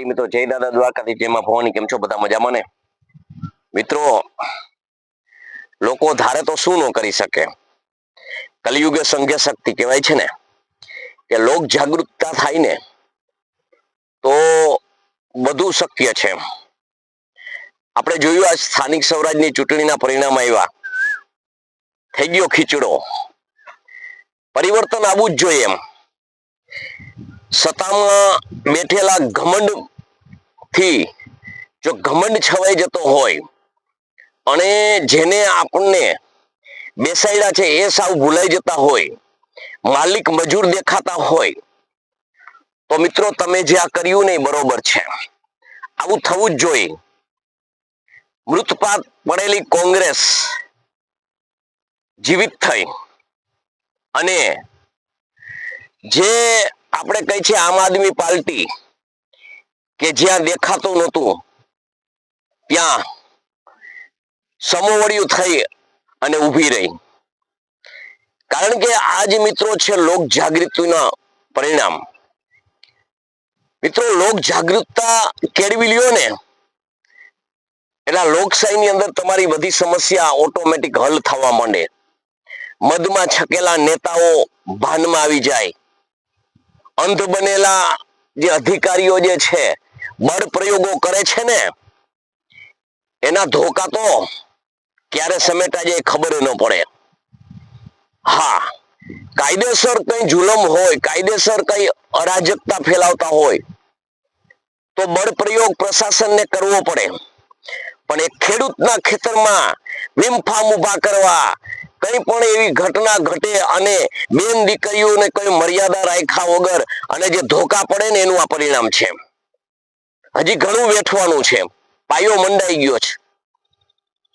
મિત્રો જય દાદા દ્વારકાથી જેમાં ભવાની કેમ છો બધા મજામાં ને મિત્રો લોકો ધારે તો શું ન કરી શકે કલિયુગે સંઘે શક્તિ કહેવાય છે ને કે લોક જાગૃતતા થાય ને તો બધું શક્ય છે આપણે જોયું આ સ્થાનિક સ્વરાજની ચૂંટણીના પરિણામ આવ્યા થઈ ગયો ખીચડો પરિવર્તન આવવું જ જોઈએ એમ સત્તામાં બેઠેલા ઘમંડ થી જો ઘમંડ છવાઈ જતો હોય અને જેને આપણને બેસાડ્યા છે એ સાવ ભૂલાઈ જતા હોય માલિક મજૂર દેખાતા હોય તો મિત્રો તમે જે આ કર્યું નહીં બરોબર છે આવું થવું જ જોઈએ મૃતપાત પડેલી કોંગ્રેસ જીવિત થઈ અને જે આપણે કહી છે આમ આદમી પાર્ટી કે જ્યાં દેખાતું નહોતું ત્યાં સમોવડિયું થઈ અને ઊભી રહી કારણ કે આજ મિત્રો છે લોક જાગૃતિના પરિણામ મિત્રો લોક જાગૃતતા કેળવી લ્યો ને એટલે લોકશાહીની અંદર તમારી બધી સમસ્યા ઓટોમેટિક હલ થવા માંડે મદમાં છકેલા નેતાઓ ભાનમાં આવી જાય અંધ બનેલા જે અધિકારીઓ જે છે બળ પ્રયોગો કરે છે ને એના ધોકા તો ક્યારે સમેટા જાય ખબર ન પડે હા કાયદેસર કઈ જુલમ હોય કાયદેસર કઈ અરાજકતા ફેલાવતા હોય તો બળ પ્રયોગ પ્રશાસનને કરવો પડે પણ એક ખેડૂતના ખેતરમાં વિમફામ ઉભા કરવા કઈ પણ એવી ઘટના ઘટે અને બેન દીકરીઓને કઈ મર્યાદા રાખ્યા વગર અને જે ધોકા પડે ને એનું આ પરિણામ છે હજી ઘણું વેઠવાનું છે પાયો મંડાઈ ગયો છે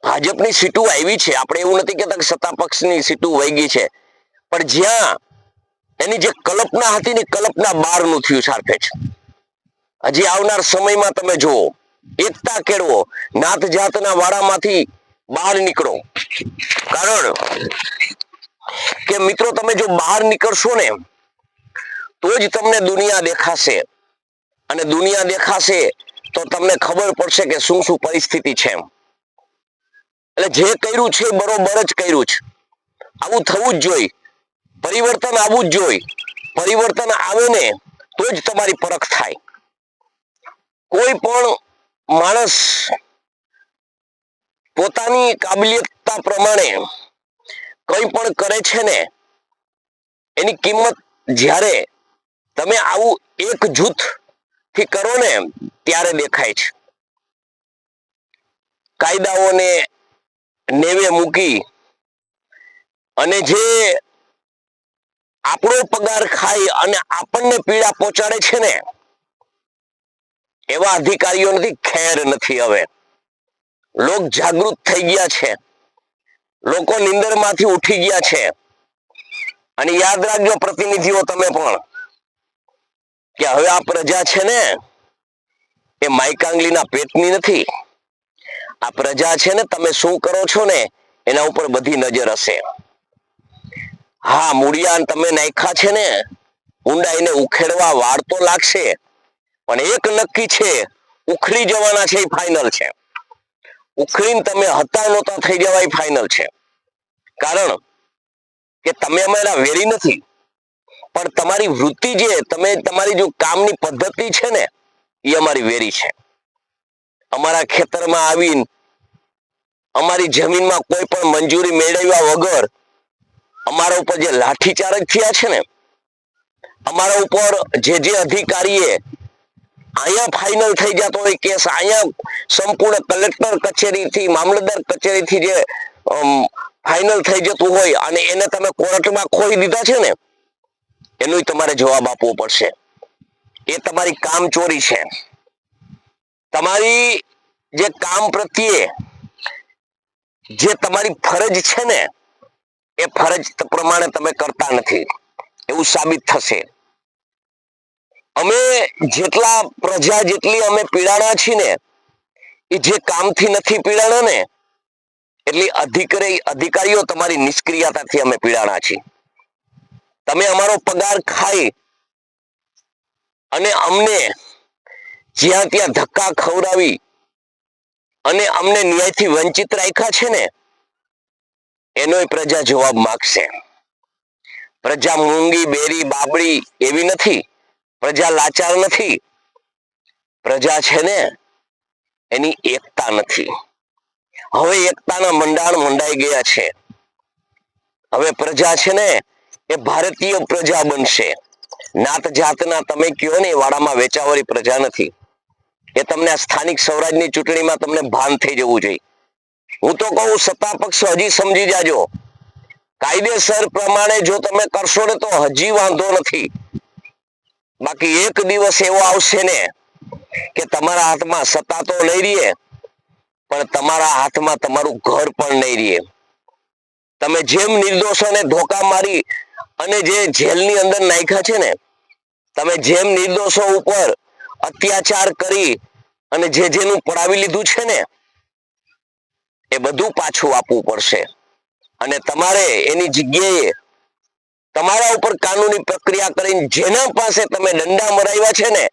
ભાજપની સીટો આવી છે આપણે એવું નથી કહેતા કે સત્તા પક્ષની સીટો વહી ગઈ છે પણ જ્યાં એની જે કલ્પના હતી ને કલ્પના બહારનું થયું સાથે જ હજી આવનાર સમયમાં તમે જુઓ એકતા કેળવો નાત જાતના વાડામાંથી બહાર નીકળો કારણ કે મિત્રો તમે જો બહાર નીકળશો ને તો જ તમને દુનિયા દેખાશે અને દુનિયા દેખાશે તો તમને ખબર પડશે કે શું શું પરિસ્થિતિ છે એટલે જે કર્યું છે બરોબર જ કર્યું છે આવું થવું જ જોઈએ પરિવર્તન આવવું જ જોઈએ પરિવર્તન આવે ને તો જ તમારી પરખ થાય કોઈ પણ માણસ પોતાની કાબિલિયતતા પ્રમાણે કંઈ પણ કરે છે ને એની કિંમત જ્યારે તમે આવું એક જૂથ થી કરો ને ત્યારે દેખાય છે કાયદાઓને નેવે મૂકી અને જે આપણો પગાર ખાઈ અને આપણને પીડા પહોંચાડે છે ને એવા અધિકારીઓ નથી ખેર નથી હવે લોક જાગૃત થઈ ગયા છે લોકો નિંદરમાંથી ઉઠી ગયા છે અને યાદ રાખજો પ્રતિનિધિઓ તમે પણ કે હવે આ પ્રજા છે ને એ માયકાંગલીના પેટની નથી આ પ્રજા છે ને તમે શું કરો છો ને એના ઉપર બધી નજર હશે હા મૂળિયા તમે નાખ્યા છે ને ઊંડાઈને ઉખેડવા વાર તો લાગશે પણ એક નક્કી છે ઉખડી જવાના છે એ ફાઇનલ છે ઉખડીને તમે હતા નહોતા થઈ જવા એ ફાઇનલ છે કારણ કે તમે અમારા વેરી નથી પણ તમારી વૃત્તિ જે તમે તમારી જો કામની પદ્ધતિ છે ને એ અમારી વેરી છે અમારા ખેતરમાં આવીને અમારી જમીનમાં કોઈ પણ મંજૂરી મેળવ્યા વગર અમારા ઉપર જે લાઠીચાર્જ થયા છે ને અમારા ઉપર જે અધિકારીએ અહીંયા ફાઇનલ થઈ જતો હોય કેસ અહીંયા સંપૂર્ણ કલેક્ટર કચેરીથી મામલતદાર કચેરીથી જે ફાઇનલ થઈ જતું હોય અને એને તમે કોર્ટમાં ખોઈ દીધા છે ને એનો તમારે જવાબ આપવો પડશે એ તમારી કામચોરી છે તમારી જે કામ પ્રત્યે જે તમારી ફરજ છે ને એ ફરજ પ્રમાણે તમે કરતા નથી એવું સાબિત થશે અમે જેટલા પ્રજા જેટલી અમે પીડાણા છીએ ને એ જે કામથી નથી પીડાણા ને એટલી અધિકારીઓ તમારી નિષ્ક્રિયતાથી અમે પીડાણા છીએ તમે અમારો પગાર ખાઈ અને અમને જ્યાં ત્યાં ધક્કા ખવડાવી અને અમને ન્યાયથી વંચિત રાખ્યા છે ને, એનોય પ્રજા જવાબ માંગશે. પ્રજા મૂંગી બેરી બાબડી એવી નથી, પ્રજા લાચાર નથી. પ્રજા છે ને એની એકતા નથી. હવે એકતાના મંડાણ મંડાઈ ગયા છે. હવે પ્રજા છે ને એ ભારતીય પ્રજા બનશે. નાત જાતના તમે કયો ને એ વાળામાં વેચાવાળી પ્રજા નથી. એ તમને આ સ્થાનિક સ્વરાજની ચૂંટણીમાં તમને ભાન થઈ જવું જોઈએ. હું તો કહું સત્તા પક્ષ હજી સમજી જાજો. કાયદેસર પ્રમાણે જો તમે કરશો ને તો હજી વાંધો નથી. બાકી એક દિવસ એવો આવશે ને કે તમારા હાથમાં સત્તા તો નહીં રહે, પણ તમારા હાથમાં તમારું ઘર પણ નહીં રહે. તમે જેમ નિર્દોષોને ધોકા મારી અને જે જેલની અંદર નાખ્યા છે ને, તમે જેમ નિર્દોષો ઉપર અત્યાચાર કરી અને જેનું પડાવી લીધું છે ને, એ બધું પાછું આપવું પડશે. અને તમારે એની જગ્યાએ તમારા ઉપર કાનૂની પ્રક્રિયા કરીને જેના પાસે તમે દંડા મરાવ્યા છે ને,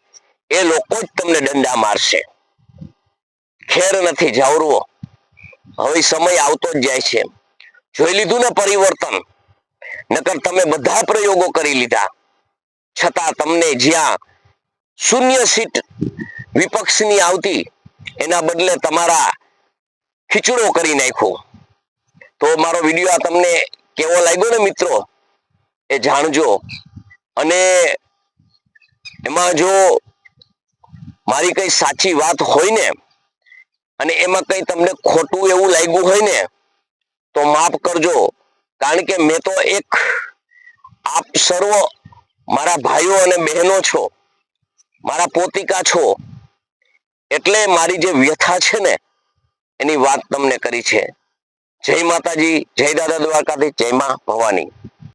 એ લોકો જ તમને દંડા મારશે. ખેર નથી જાવરવો. હવે સમય આવતો જ જાય છે. જોઈ લીધું ને પરિવર્તન. નકર તમે બધા પ્રયોગો કરી લીધા, છતાં તમને જ્યાં શૂન્ય સીટ વિપક્ષની આવતી, એના બદલે તમારા ખીચડો કરી નાખ્યો. તો મારો વિડીયો આ તમને કેવો લાગ્યો ને મિત્રો, એ જાણજો. અને એમાં જો મારી કઈ સાચી વાત હોય ને, અને એમાં કઈ તમને ખોટું એવું લાગ્યું હોય ને, તો માફ કરજો. કારણ કે મેં તો એક આપ સર્વ મારા ભાઈઓ અને બહેનો છો, મારા પોતિકા છો, એટલે મારી જે વ્યથા છે ને એની વાત તમને કરી છે. જય માતાજી, જય દાદા દ્વારકાધીશ, જય માં ભવાની.